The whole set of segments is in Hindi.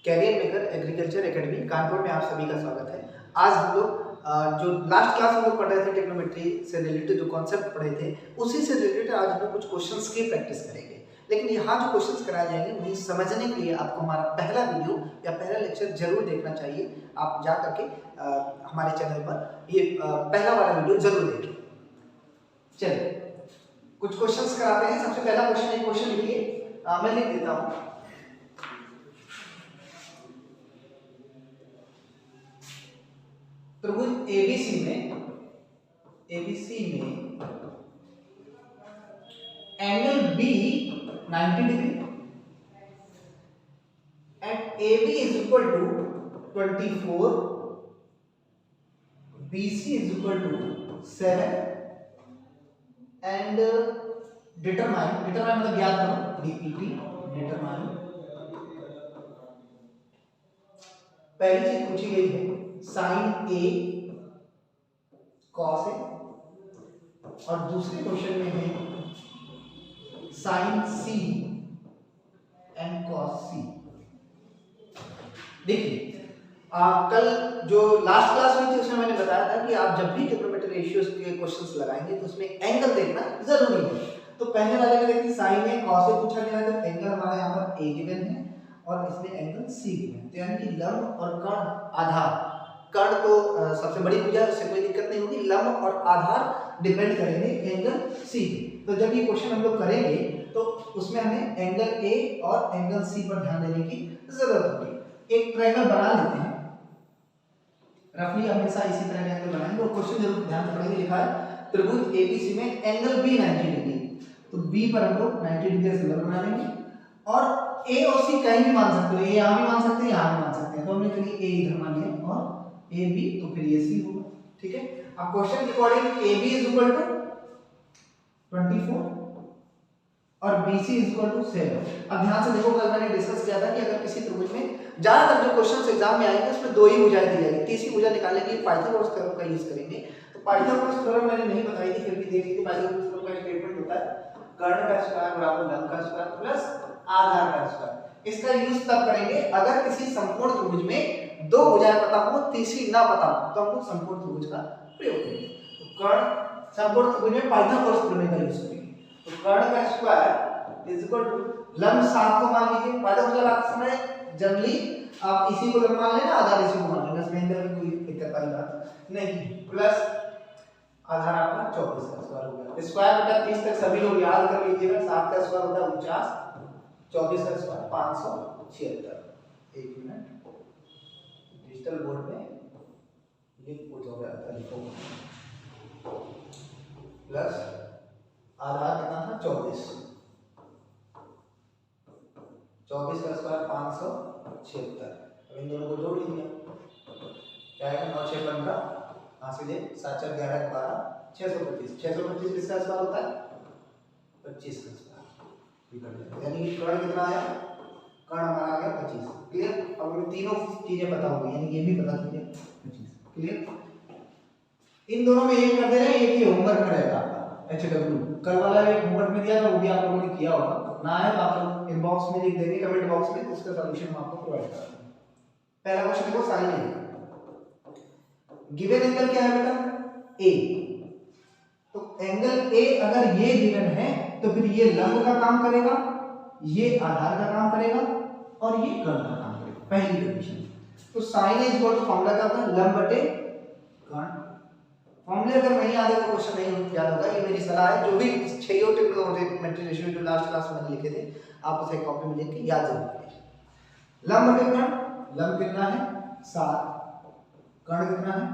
Career maker agriculture academy Kanpur में आप सभी का स्वागत है। आज हम लोग जो लास्ट क्लास हम लोग पढ़ रहे थे टेक्नोमेट्री से रिलेटेड जो कॉन्सेप्ट पढ़े थे उसी से रिलेटेड आज हम लोग कुछ क्वेश्चंस की प्रैक्टिस करेंगे। लेकिन यहाँ जो क्वेश्चंस कराए जाएंगे उन्हें समझने के लिए आपको हमारा पहला वीडियो या पहला लेक्चर जरूर देखना चाहिए। आप जा करके हमारे चैनल पर ये पहला वाला वीडियो जरूर देखें। चलिए कुछ क्वेश्चंस कराते हैं। सबसे पहला क्वेश्चन, एक क्वेश्चन लिखिए, मैं लिख देता हूँ। त्रिभुज एबीसी में angle B 90 degree and AB is equal to 24, BC is equal to 7 and determine मतलब याद करो DPT डिटरमाइन। पहली चीज पूछी गई है साइन A कॉस A और दूसरे क्वेश्चन में है sine C and cos C। देखिए कल जो लास्ट क्लास हुई थी उसमें मैंने बताया था कि आप जब भी ट्रिग्नोमेट्री रेशियोज के क्वेश्चंस लगाएंगे तो उसमें एंगल देखना जरूरी है। तो पहले वाले में देखिए साइन A कॉस A पूछा गया था, एंगल हमारा यहाँ पर A गिवन है और इसमें एंगल C गिवन है। तो यानी कि लंब और कर्ण आधार, कर्ण तो सबसे बड़ी भुजा है उससे कोई दिक्कत नहीं होगी, लंब और आधार डिपेंड करेंगे एंगल C पे। तो जब ये क्वेश्चन हम लोग करेंगे तो उसमें हमें एंगल A और एंगल C पर ध्यान देने की जरूरत होगी। एक ट्रायंगल बना लेते हैं, रफली हमेशा इसी तरह एंगल बनाएंगे और क्वेश्चन जरूर ध्यान से पढ़ेंगे। लिखा है त्रिभुज एबीसी में एंगल B 90 डिग्री, तो B पर हम लोग 90 डिग्री से बना लेंगे और A और C कहीं भी मान सकते हो, A यहाँ भी मान सकते हैं यहाँ भी मान सकते हैं। तो हमने चलिए A इधर मान लिया और A B, तो फिर ये C होगा। ठीक है, अब क्वेश्चन के according AB is equal to 24 और BC इज इक्वल टू 7। अब ध्यान से देखो, कल मैंने डिस्कस किया था कि अगर किसी त्रिभुज में ज्यादातर जो क्वेश्चंस एग्जाम में आएंगे उसमें दो ही भुजाएं दी जाएगी, तीसरी भुजा निकालने के लिए पाइथागोरस थ्योरम का यूज करेंगे। तो पाइथागोरस थ्योरम मैंने नहीं बताई थी, फिर भी देख लीजिए। पाइथागोरस थ्योरम का स्टेटमेंट होता है कर्ण का स्क्वायर बराबर लंब का स्क्वायर प्लस आधार का स्क्वायर। इसका यूज तब करेंगे अगर किसी संपूर्ण त्रिभुज में दो भुजाएं पता हो, तीसरी ना पता हो, तो हम लोग संपूर्ण त्रिभुज का प्रयोग करेंगे। तो कर्ण संपूर्ण त्रिभुज में पाइथागोरस प्रमेय का यूज करेंगे। तो कर्ण का स्क्वायर इज इक्वल टू लंब 7 को मान लीजिए। पाइथागोरस लगाते समय जनरली आप इसी को लंब मान लेना, आधार इसी को मान लेना, इसमें अंदर कोई दिक्कत वाली बात नहीं। प्लस आधार आपका 24 का स्क्वायर हो गया। स्क्वायर बटा 30 तक सभी लोग याद कर लीजिएगा। 7 का स्क्वायर होता है 49, 24 का स्क्वायर 576। एक मिनट, डिजिटल बोर्ड में लिख पुट हो गया था, लिखो। प्लस आधार कितना था 24, 24 का स्क्वायर 576। अब इन दोनों को जोड़ लीजिए, क्या है 9 6 15, सीधे 7 4 11 12 625। 625 किसका स्क्वायर होता है 25 का स्क्वायर। यानी कि कर्ण कितना आया, कर्ण हमारा आ गया 25। क्लियर। अब हमें तीनों चीजें पता होगी, यानी ये भी पता चल गया 25। क्लियर। इन दोनों में एक कर दे रहे हैं, एक ही होमवर्क में रहेगा आपका HW। कल वाला एक होमवर्क में दिया था, वो भी आप लोगों ने किया होगा ना, है तो आप लोग इनबॉक्स में लिख देंगे, कमेंट बॉक्स में, उसका सॉल्यूशन हम आपको प्रोवाइड करा देंगे। पहला क्वेश्चन देखो, साइन A। गिवन एंगल क्या है बेटा A, तो एंगल A अगर ये गिवन है तो फिर ये लंब का काम करेगा, ये आधार का काम करेगा और ये कर्ण का काम करेगा, पहली कंडीशन। तो sine A equal to formula क्या होता है, लंब बटे कर्ण। फार्मूले अगर नहीं याद है तो क्वेश्चन नहीं याद होगा, ये मेरी सलाह है। जो भी 6 ट्रिग्नोमेट्री रेशियो जो लास्ट क्लास में लिखे थे आप उसे कॉपी में लिख के याद जरूर करिए। लंब बटे कर्ण, लंब कितना है 7, कर्ण कितना है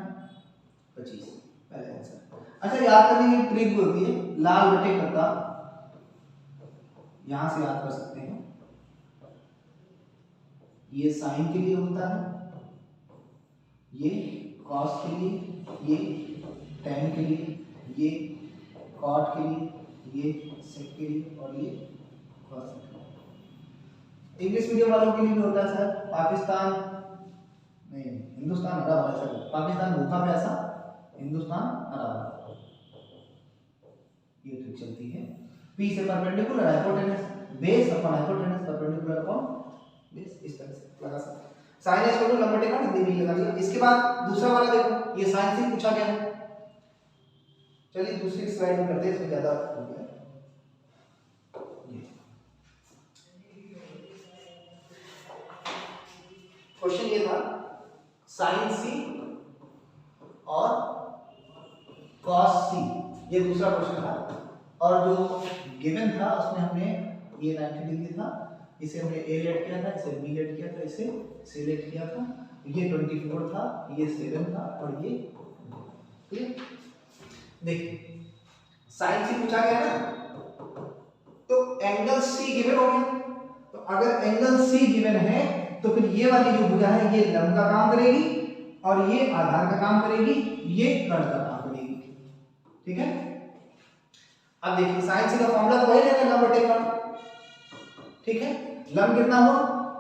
25, पहले आंसर। अच्छा, याद करने की ट्रिक होती है लाल बटे कत्ता, यहां से याद कर सकते हैं। ये साइन के लिए होता है, ये कॉस के लिए, ये टैन के लिए, ये कॉट के लिए, ये सेक के लिए और ये कॉस के लिए। इंग्लिश मीडियम वालों के लिए भी होता है सर, पाकिस्तान नहीं, हिंदुस्तान हरा भरा सर, पाकिस्तान भूखा प्यासा, हिंदुस्तान हरा भरा, ये ट्रिक चलती है। P से perpendicular hypotenuse, base upon hypotenuse perpendicular upon इस तरह से लगा सकते हैं। साइन ए इक्वल टू लंबा टेकन हिंदी में लगा दिया। इसके बाद दूसरा वाला देखो, ये साइन सी पूछा गया है। चलिए दूसरी स्लाइड में करते हैं, इसमें ज्यादा हो गया। क्वेश्चन ये था साइन सी और कॉस सी, ये दूसरा क्वेश्चन था। और जो गिवन था उसमें हमने ये 90 डिग्री था, इसे हमने ए लेट किया था, इसे बी लेट किया था, इसे सी लेट किया था, ये 24 था, ये 7 था और ये क्लियर। देखिए साइन सी पूछा गया ना, तो एंगल सी गिवन हो गया। तो अगर एंगल सी गिवन है तो फिर ये वाली जो भुजा है ये लंब का काम करेगी और ये आधार का काम करेगी, ये कर्ण का काम करेगी। ठीक है, अब देखिए साइन सी का फॉर्मूला तो वही रहेगा, लंब बटे कर्ण। ठीक है, लंब कितना हो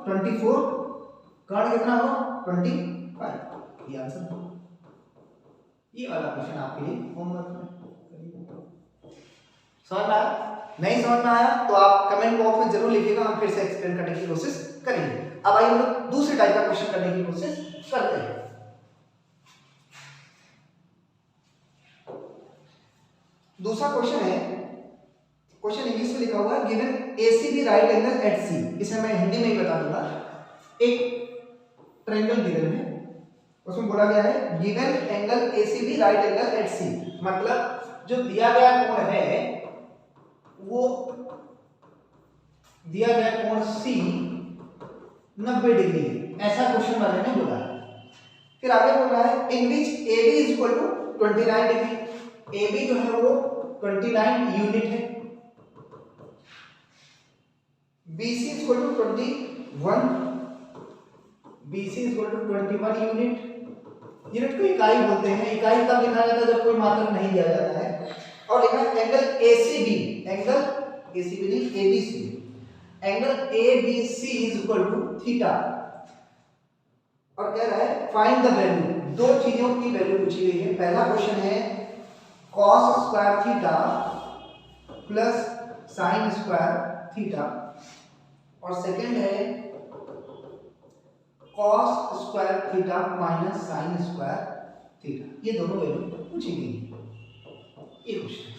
24, कर्ण कितना हो 25। ये आंसर है। ये वाला क्वेश्चन आपके लिए होमवर्क में समझ में आया? नहीं समझ में आया तो आप कमेंट बॉक्स में जरूर लिखिएगा, हम फिर से एक्सप्लेन करने की कोशिश करेंगे। अब आइए हम लोग दूसरे टाइप का क्वेश्चन करने की कोशिश करते हैं। दूसरा क्वेश्चन है, क्वेश्चन इंग्लिश में लिखा हुआ है given ACB right angle at C. इसे मैं हिंदी में ही बता दूंगा। एक ट्रायंगल गिवन है, उसमें बोला गया है given angle ACB right angle at C, मतलब जो दिया गया कोण है वो दिया गया कोण सी 90 डिग्री है, ऐसा क्वेश्चन वाले ने बोला है। फिर आगे बोल रहा है in which AB is equal to 29 degree. AB जो है वो 29 यूनिट है, BC is equal to 21, BC is equal to 21 unit. Unit को इकाई बोलते हैं, इकाई तब लिखा जाता है जब कोई मात्रक नहीं दिया जाता है। और लिखा है एंगल ACB, एंगल ACB नहीं ABC, angle ABC is equal to theta. और कह रहा है फाइंड द वैल्यू, दो चीजों की वैल्यू पूछी गई है। पहला क्वेश्चन है cos square theta plus sin square theta, और सेकंड है cos square theta minus sin square theta. ये दोनों वैल्यू पूछी गई है। ये क्वेश्चन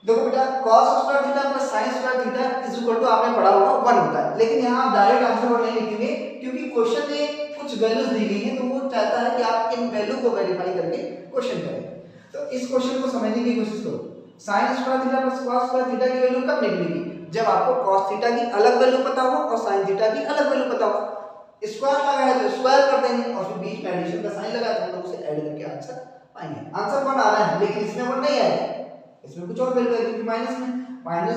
देखो बेटा, cos square theta plus sin square theta is equal to आपने पढ़ा होगा 1 होता है, लेकिन यहाँ आप डायरेक्ट आंसर नहीं लिखेंगे क्योंकि क्वेश्चन में कुछ वैल्यूज दी गई हैं, तो वो चाहता है कि आप इन वैल्यू को वेरीफाई करके क्वेश्चन करें। तो इस क्वेश्चन को समझने की कोशिश करो। sin square theta plus cos square theta की वैल्यू कब निकलेगी? जब आपको cos थीटा की अलग वैल्यू पता हो और sin थीटा की अलग वैल्यू पता हो। स्क्वायर लगा है तो स्क्वायर कर देंगे और फिर बीच में एडिशन का साइन लगा तो हम लोग उसे ऐड करके आंसर पाएंगे। आंसर 1 आ रहा है, लेकिन इसमें 1 नहीं आएगा, इसमें कुछ और वैल्यू है क्योंकि माइनस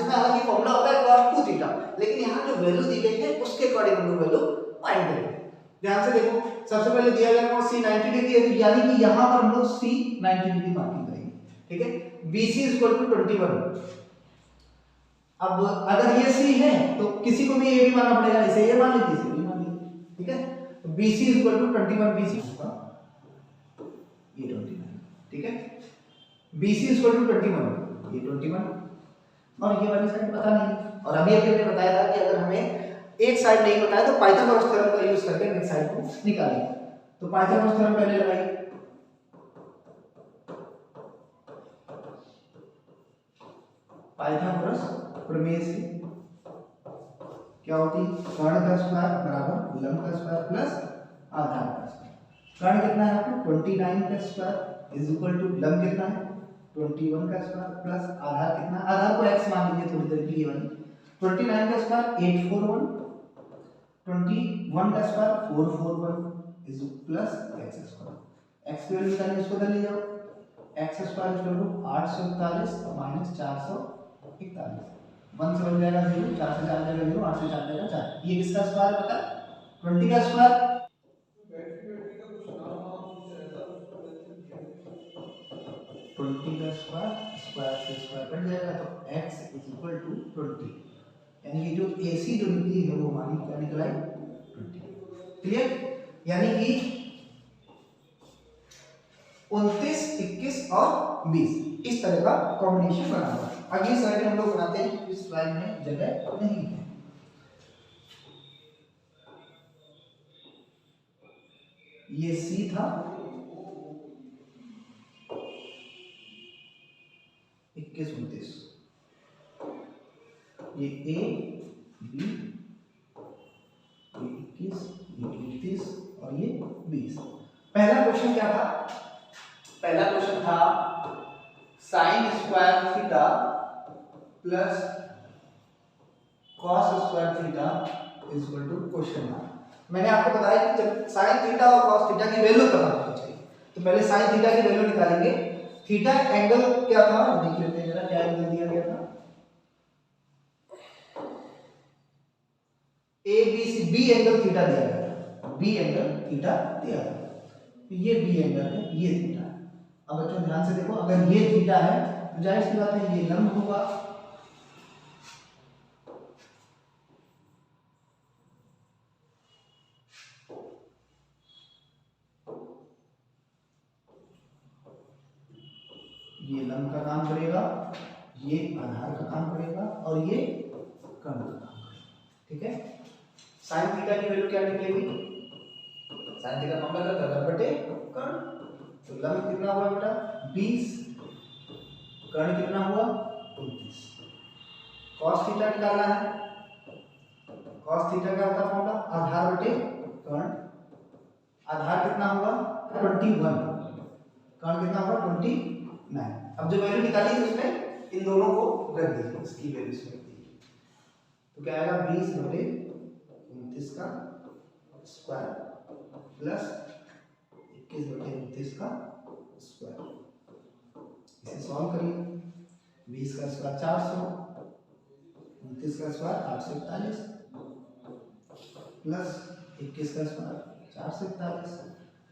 में हालांकि फॉर्मूला होता है cos 2 थीटा, लेकिन यहाँ जो वैल्यू दी गई है उसके अकॉर्डिंग हम लोग वैल्यू फाइंड करेंगे। ध्यान से देखो, सबसे पहले दिया गया कोण C 90 डिग्री है, यानी कि यहाँ पर हम लोग C 90 डिग्री मार्किंग करेंगे। ठीक है, BC इज इक्वल टू 21। अब अगर ये C है तो किसी को भी ये भी मानना पड़ेगा, इसे ये मान लीजिए, इसे भी मान लीजिए। ठीक है, तो BC is equal to 21, BC ये 29। ठीक है, BC इज इक्वल टू 21, ये 21, और ये वाली साइड पता नहीं। और अभी हमने बताया था कि अगर हमें एक साइड नहीं पता है तो पाइथागोरस थ्योरम का यूज करके नेक्स्ट साइड को निकालेंगे। तो पाइथागोरस थ्योरम पहले लगाइए। पाइथागोरस प्रमेय से क्या होती है? कर्ण का स्क्वायर बराबर लंब का स्क्वायर प्लस आधार का स्क्वायर। कर्ण कितना है आपको 29 का स्क्वायर इज इक्वल टू लंब कितना है 21 का स्क्वायर प्लस आधार कितना, आधार को x मान लीजिए थोड़ी देर के लिए वाली। 29 का स्क्वायर 841, 21 का square 441 is plus x square. x की वैल्यू निकालिए, इसको इधर ले जाओ। x square is equal to 841 minus 441, 1 से बन जाएगा 0, 4 से 4 जाएगा 0, 8 से 4 जाएगा 4। ये किसका स्क्वायर पता? 20 का स्क्वायर 20 का स्क्वायर, स्क्वायर से स्क्वायर कट जाएगा तो x इज इक्वल टू 20, यानी कि जो AC जो निकली है वो हमारी क्या निकला है 20। क्लियर? यानी कि 29, 21 और 20 इस तरह का कॉम्बिनेशन बना हुआ है। अगली स्लाइड में हम लोग बनाते हैं, इस स्लाइड में जगह नहीं है। ये सी था, 21 29, ये ए बी, ये 21 ये 31 और ये 20। पहला क्वेश्चन क्या था? पहला क्वेश्चन था sine square theta plus cos square theta is equal to question mark. मैंने आपको बताया कि जब साइन थीटा और कॉस थीटा की वैल्यू पता होनी चाहिए, तो पहले साइन थीटा की वैल्यू निकालेंगे। थीटा एंगल क्या था देख लेते हैं जरा, क्या एंगल दिया गया था, A B C, B angle theta दिया गया था, बी एंगल थीटा दिया गया, तो ये बी एंगल है, ये थीटा है। अब बच्चों ध्यान से देखो, अगर ये थीटा है तो जाहिर सी बात है ये लंब होगा, ये लंब का काम करेगा, ये आधार का काम करेगा और ये कर्ण का काम करेगा। ठीक है, साइन थीटा की वैल्यू क्या निकलेगी? साइन थीटा फॉर्मूला क्या था? बटे कर्ण। तो लंब कितना हुआ बेटा? 20, कर्ण कितना हुआ? 29। कॉस थीटा निकालना है, कॉस थीटा का होता फॉर्मूला आधार बटे कर्ण। आधार कितना होगा? 21, कर्ण कितना होगा? 29। अब जो वैल्यू निकाली थी उसमें इन दोनों को रख दीजिए, इसकी वैल्यू इसमें रख दीजिए, तो क्या आएगा? 20 बटे 29 का स्क्वायर प्लस 21 बटे 29 का स्क्वायर। इसे सॉल्व करिए, 20 का स्क्वायर 400, 29 का स्क्वायर 841 प्लस 21 का स्क्वायर 441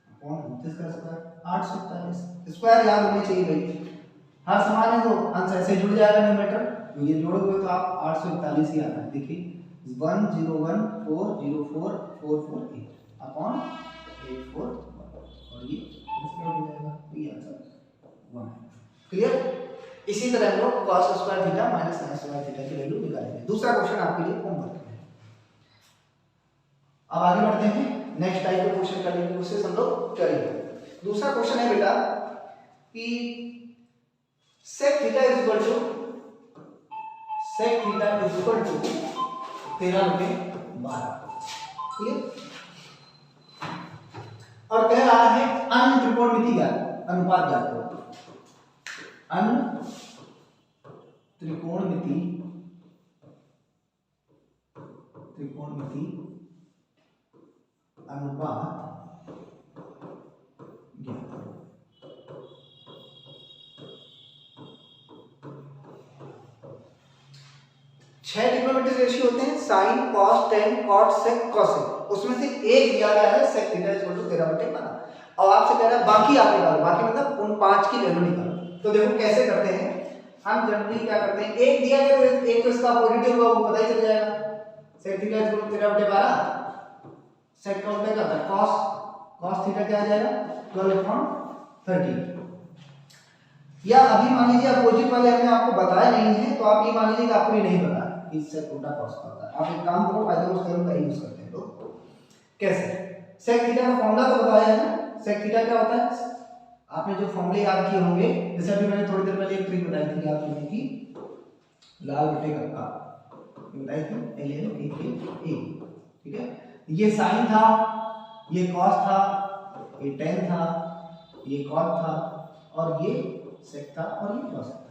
अपॉन 29 का स्क्वायर 841। स्क्वायर याद होने चाहिए भाई, हर समान है तो अंश ऐसे जुड़ जाएगा न्यूमरेटर, तो ये जोड़ोगे तो आप 841 ही आता है। देखिए 101404448 अपॉन 841 और ये कैंसिल हो जाएगा, तो ये आंसर 1 है। क्लियर? इसी तरह हम लोग cos square theta minus sin square theta की वैल्यू निकालेंगे। दूसरा क्वेश्चन आपके लिए होमवर्क है। अब आगे बढ़ते हैं, नेक्स्ट टाइप के क्वेश्चन करने की कोशिश हम लोग करेंगे। दूसरा क्वेश्चन है बेटा कि sec theta is equal to 13/12। Clear? और कह रहा है अन्य त्रिकोणमिति ज्ञात, अनुपात ज्ञात करो। अन्य त्रिकोणमिति अनुपात ज्ञात करो। छह ट्रिग्नोमेट्रिक रेशियो होते हैं, साइन, कॉस, टेन, कॉट, सेक, कोसेक। उसमें से एक दिया गया है सेक थीटा इक्वल टू 13/12 और आपसे कह रहा है बाकी आप निकालो, बाकी मतलब उन पांच की वैल्यू निकालो। तो देखो कैसे करते हैं हम, जनरली क्या करते हैं, एक दिया गया तो एक तो इसका पॉजिटिव होगा, वो पता ही चल जाएगा। सेक थीटा इक्वल टू 13/12, सेक का उल्टा क्या होता है? कॉस थीटा क्या आ जाएगा? 12/13। या अभी मान लीजिए अपोजिट वाले हमने आपको बताया नहीं है, तो आप ये मान लीजिए कि आपको ये नहीं पता कि सेक उल्टा कॉस का होता है। आप एक काम करो, पाइथागोरस थ्योरम का यूज करते हैं लोग। कैसे? सेक थीटा का फॉर्मूला तो बताया है ना, सेक थीटा क्या होता है? आपने जो फॉर्मूले याद किए होंगे, जैसे अभी मैंने थोड़ी देर पहले एक ट्रिक बताई थी याद करने की, लाल बटे कक्का बताई थी, ln a। ठीक है, ये साइन था, ये कॉस था, ये टेन था, ये कॉट था और ये सेक था और ये कॉसेक था।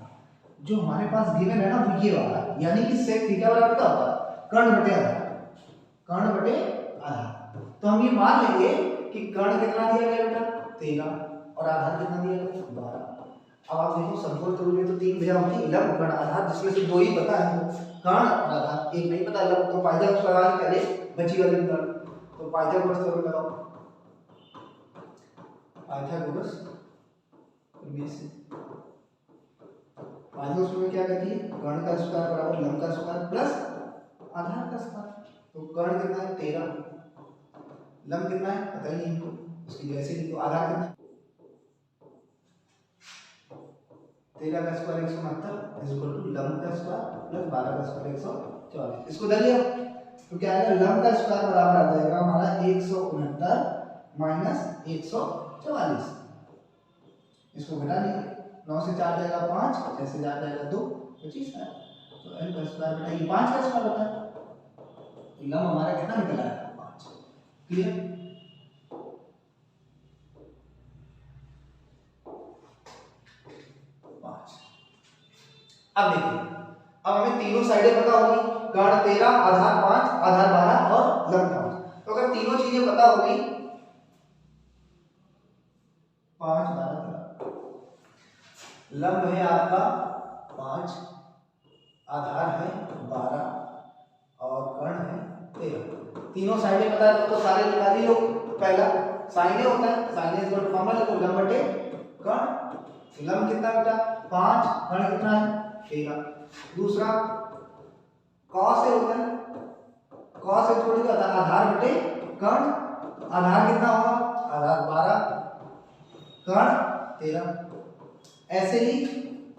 जो हमारे पास गिवन है ना वो ये वाला, यानी कि सेक थीटा बराबर क्या होता है? कर्ण बटे आधा, कर्ण बटे आधा। तो हम ये मान लेंगे कि कर्ण कितना दिया गया बेटा? 13 और आधार कितना दिया गया? 12। अब आप देखो संपूर्ण त्रिभुज में तो तीन भुजा होती है, लंब, कर्ण, आधार, जिसमें से दो ही पता है, कर्ण और आधार। एक नहीं पता लंब, तो पाइथागोरस लगा के पहले बची वाली कर्ण, तो पाइथागोरस थ्योरम लगाओ। पाइथागोरस पाइथागोरस में क्या कहती है? कर्ण का स्क्वायर बराबर लंब का स्क्वायर प्लस आधार का स्क्वायर। तो कर्ण कितना है? 13, लंब कितना है पता ही नहीं, उसकी जैसे लिखो, आधार कितना? 13 का स्क्वायर 169 इज इक्वल टू लंब का स्क्वायर प्लस 12 का स्क्वायर 144। इसको धर लिया तो क्या आएगा? लंब का स्क्वायर बराबर आ जाएगा हमारा 169 माइनस 144। इसको घटा लिया, 9 से 4 जाएगा 5, 6 से 4 जाएगा 2, 25 है। तो l का स्क्वायर बटा ये 5 का स्क्वायर होता है, लंब हमारा कितना निकल आया 5। क्लियर? अब देखिए, अब हमें तीनों साइडें पता होगी, कर्ण 13, आधार 5, आधार 12 और लंब 5। तो अगर तीनों चीजें पता हो गई, 5 12 13, लंब है आपका 5, आधार है 12 और कर्ण है 13। तीनों साइडें पता है तो सारे निकाल ही लो। पहला साइने होता है, साइने इक्वल टू फॉर्मूला लिखो, लंब बटे कर्ण। लंब कितना बेटा 5, कर्ण कितना है 13। दूसरा कॉस होता है, कॉस से छोड़ दिया आधार बटे कर्ण, आधार कितना होगा आधार 12, कर्ण 13। ऐसे ही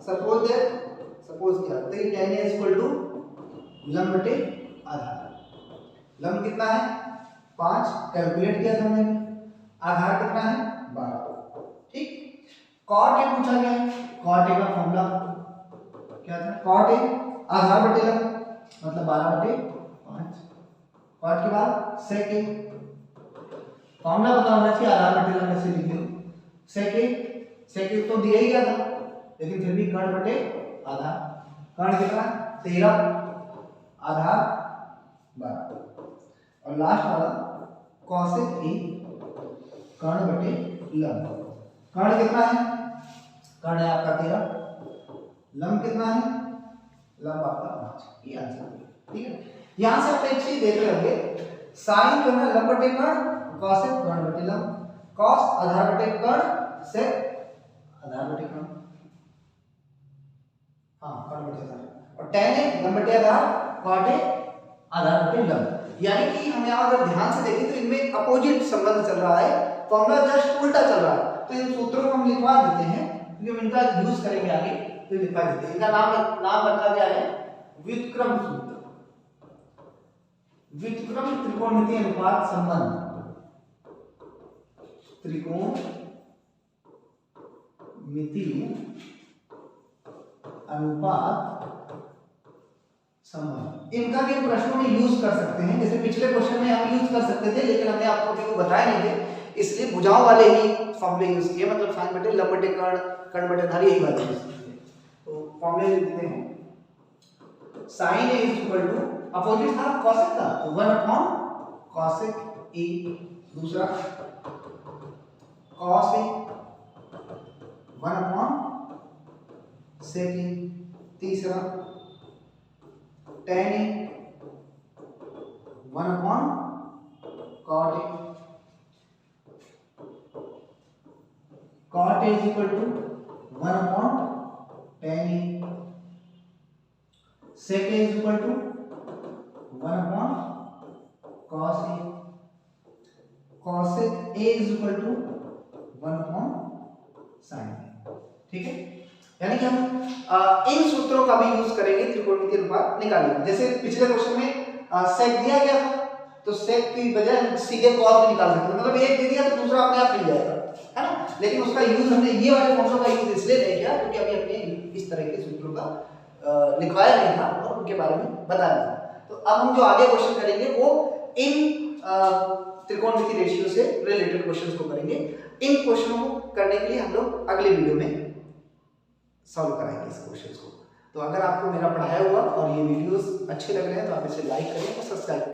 सपोज क्या तो ये tan is equal to लंब बटे आधार। लंब कितना है 5, कैलकुलेट किया था हमने, आधार कितना है 12। ठीक, cot a पूछा गया है, cot a का फॉर्मूला क्या था, cot a आधार बटे लंब मतलब 12 बटे 5। cot के बाद sec a, फॉर्मूला पता होना चाहिए, आधार बटे लंब ऐसे लिख लो। sec a तो दिया ही गया था, लेकिन फिर भी कर्ण बटे आधार, कर्ण कितना 13, आधार 12। और लास्ट वाला cosec a, कर्ण बटे लंब। कर्ण कितना है, कर्ण है आपका 13, लंब कितना है, लंब आपका 5। ये आंसर है। ठीक है, यहां से आप एक चीज देख रहे होंगे, साइन जो है लंब बटे कर्ण, cosec कर्ण बटे लंब, cos आधार बटे कर्ण, sec आधार बटे कर्ण, हाँ कर्ण बटे आधार, और tan a लंब बटे आधार, cot a आधार बटे लंब। यानी कि हम यहाँ अगर ध्यान से देखें तो इनमें अपोजिट संबंध चल रहा है, फॉर्मूला जस्ट उल्टा चल रहा है। तो इन सूत्रों को हम लिखवा देते हैं क्योंकि हम इनका यूज करेंगे आगे, तो लिखवा देते हैं। इनका नाम रखा गया है व्युत्क्रम सूत्र, व्युत्क्रम त्रिकोणमितीय अनुपात संबंध, त्रिकोणमितीय अनुपात संबंध। इनका भी प्रश्नों में यूज कर सकते हैं, जैसे पिछले क्वेश्चन में हम यूज कर सकते थे, लेकिन हमने आपको अभी वो बताया नहीं थे, इसलिए भुजाओं वाले ही फॉर्मूले यूज किए, मतलब साइन बटे लंब बटे कर्ण, कर्ण बटे आधार, यही वाले यूज किए। तो फॉर्मूले लिखते हैं, sine A is equal to opposite था cosec का, तो 1 अपॉन cosec a, दूसरा cos a 1 upon sec a, तीसरा tan a 1 upon cot a, cot a is equal to 1 upon tan a, sec a is equal to 1 upon cos a, cosec a is equal to 1 upon sin a। ठीक है, यानी कि हम इन सूत्रों का भी यूज करेंगे त्रिकोणमितीय अनुपात निकालने में। जैसे पिछले क्वेश्चन में sec दिया गया था, तो sec की बजाय सीधे cos भी निकाल सकते हैं, मतलब एक दे दिया तो दूसरा अपने आप मिल जाएगा, है ना। लेकिन उसका यूज हमने ये वाले फॉर्मूलों का यूज इसलिए नहीं किया क्योंकि अभी अपने इस तरह के सूत्रों का लिखवाया नहीं था और उनके बारे में बताया नहीं था। तो अब हम जो आगे क्वेश्चन करेंगे वो इन त्रिकोणमितीय रेशियो से रिलेटेड क्वेश्चंस को करेंगे। इन क्वेश्चनों को करने के लिए हम लोग अगले वीडियो में सॉल्व कराएंगे इस क्वेश्चंस को। तो अगर आपको मेरा पढ़ाया हुआ और ये वीडियोस अच्छे लग रहे हैं तो आप इसे लाइक करें और सब्सक्राइब करें।